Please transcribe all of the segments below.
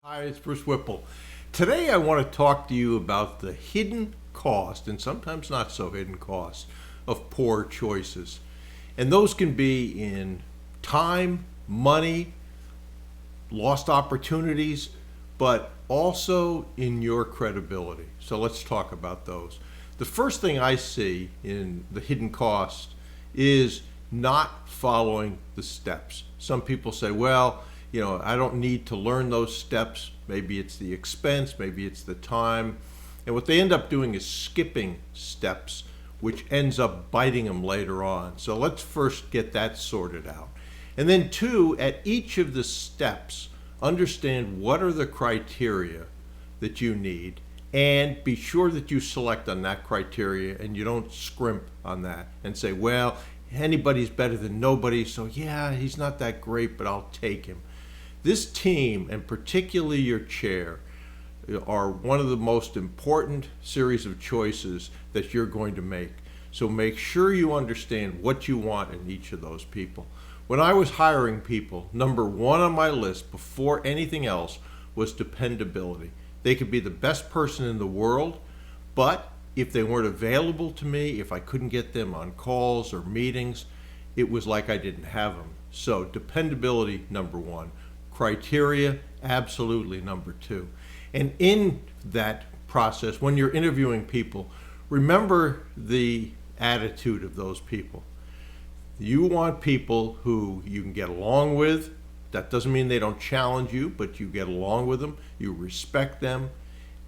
Hi, it's Bruce Whipple. Today I want to talk to you about the hidden cost, and sometimes not so hidden cost, of poor choices. And those can be in time, money, lost opportunities, but also in your credibility. So let's talk about those. The first thing I see in the hidden cost is not following the steps. Some people say, well, I don't need to learn those steps. Maybe it's the expense, maybe it's the time. And what they end up doing is skipping steps, which ends up biting them later on. So let's first get that sorted out. And then two, at each of the steps, understand what are the criteria that you need and be sure that you select on that criteria and you don't scrimp on that and say, well, anybody's better than nobody, so yeah, he's not that great, but I'll take him. This team, and particularly your chair, are one of the most important series of choices that you're going to make. So make sure you understand what you want in each of those people. When I was hiring people, number one on my list before anything else was dependability. They could be the best person in the world, but if they weren't available to me, if I couldn't get them on calls or meetings, it was like I didn't have them. So dependability, number one. Criteria, absolutely number two. And in that process, when you're interviewing people, remember the attitude of those people. You want people who you can get along with. That doesn't mean they don't challenge you, but you get along with them, you respect them,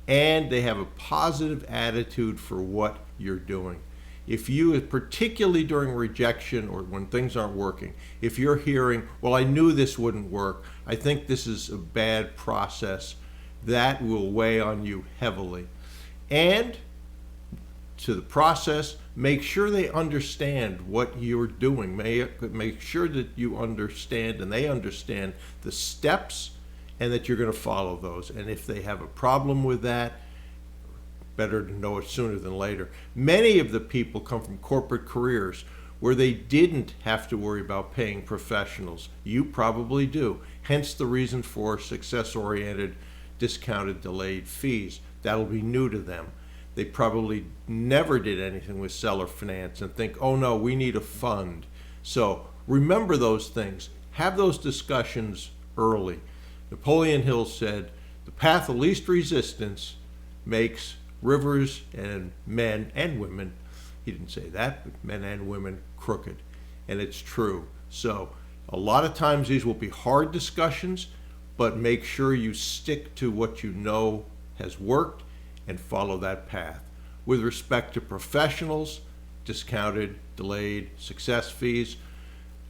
and they have a positive attitude for what you're doing. If you, particularly during rejection or when things aren't working, if you're hearing, well, I knew this wouldn't work, I think this is a bad process, that will weigh on you heavily. And to the process, make sure they understand what you're doing. Make sure that you understand and they understand the steps and that you're going to follow those. And if they have a problem with that, better to know it sooner than later. Many of the people come from corporate careers where they didn't have to worry about paying professionals. You probably do. Hence the reason for success-oriented, discounted, delayed fees. That'll be new to them. They probably never did anything with seller finance and think, oh no, we need a fund. So remember those things. Have those discussions early. Napoleon Hill said, the path of least resistance makes rivers and men and women, he didn't say that, but men and women crooked. And it's true. So a lot of times these will be hard discussions, but make sure you stick to what you know has worked and follow that path. With respect to professionals, discounted, delayed, success fees,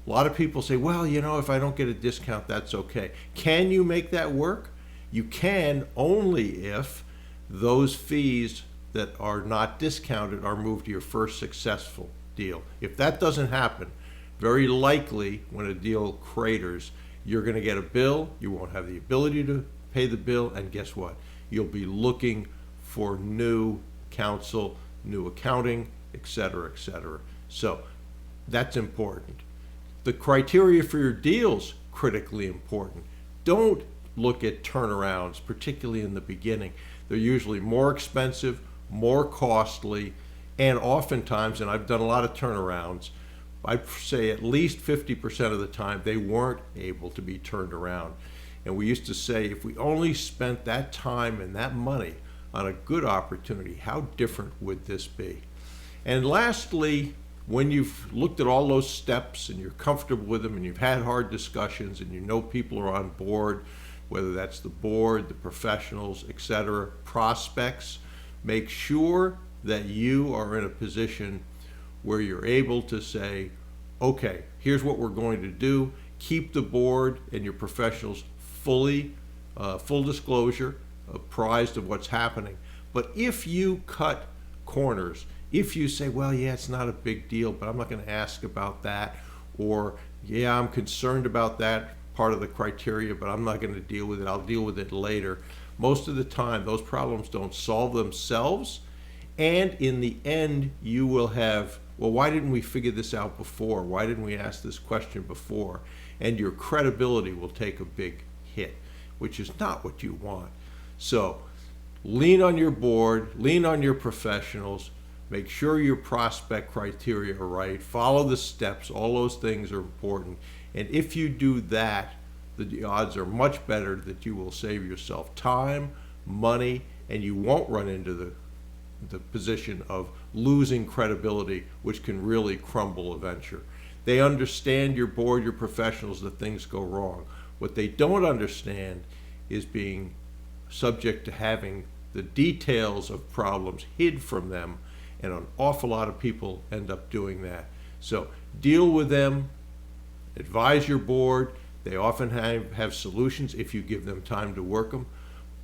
a lot of people say, well, if I don't get a discount, that's okay. Can you make that work? You can only if those fees that are not discounted are moved to your first successful deal. If that doesn't happen, very likely when a deal craters, you're going to get a bill, you won't have the ability to pay the bill, and guess what? You'll be looking for new counsel, new accounting, etc., etc. So that's important. The criteria for your deals, critically important. Don't look at turnarounds, particularly in the beginning. They're usually more expensive, more costly, and oftentimes, and I've done a lot of turnarounds, I'd say at least 50% of the time they weren't able to be turned around. And we used to say, if we only spent that time and that money on a good opportunity, how different would this be? And lastly, when you've looked at all those steps and you're comfortable with them and you've had hard discussions and you know people are on board, whether that's the board, the professionals, etc., prospects, make sure that you are in a position where you're able to say, okay, here's what we're going to do. Keep the board and your professionals full disclosure, apprised of what's happening. But if you cut corners, if you say, well, yeah, it's not a big deal, but I'm not going to ask about that, or yeah, I'm concerned about that part of the criteria, but I'm not going to deal with it, I'll deal with it later. Most of the time, those problems don't solve themselves, and in the end, you will have, well, why didn't we figure this out before? Why didn't we ask this question before? And your credibility will take a big hit. which is not what you want. So lean on your board, lean on your professionals, make sure your prospect criteria are right, follow the steps, all those things are important. And if you do that, the odds are much better that you will save yourself time, money, and you won't run into the position of losing credibility, which can really crumble a venture. They understand your board, your professionals, that things go wrong. What they don't understand is being subject to having the details of problems hid from them, and an awful lot of people end up doing that. So deal with them, advise your board. They often have solutions if you give them time to work them.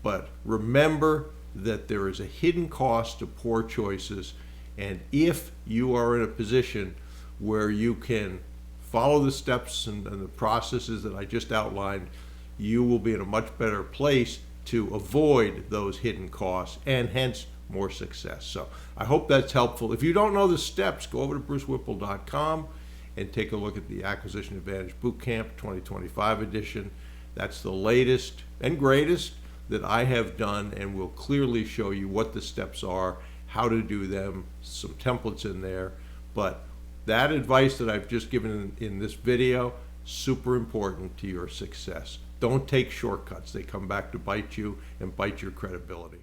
But remember that there is a hidden cost to poor choices, and if you are in a position where you can follow the steps and the processes that I just outlined, you will be in a much better place to avoid those hidden costs and hence more success. So I hope that's helpful. If you don't know the steps, go over to brucewhipple.com and take a look at the Acquisition Advantage Bootcamp 2025 edition. That's the latest and greatest that I have done, and will clearly show you what the steps are, how to do them, some templates in there. But that advice that I've just given in this video, super important to your success. Don't take shortcuts. They come back to bite you and bite your credibility.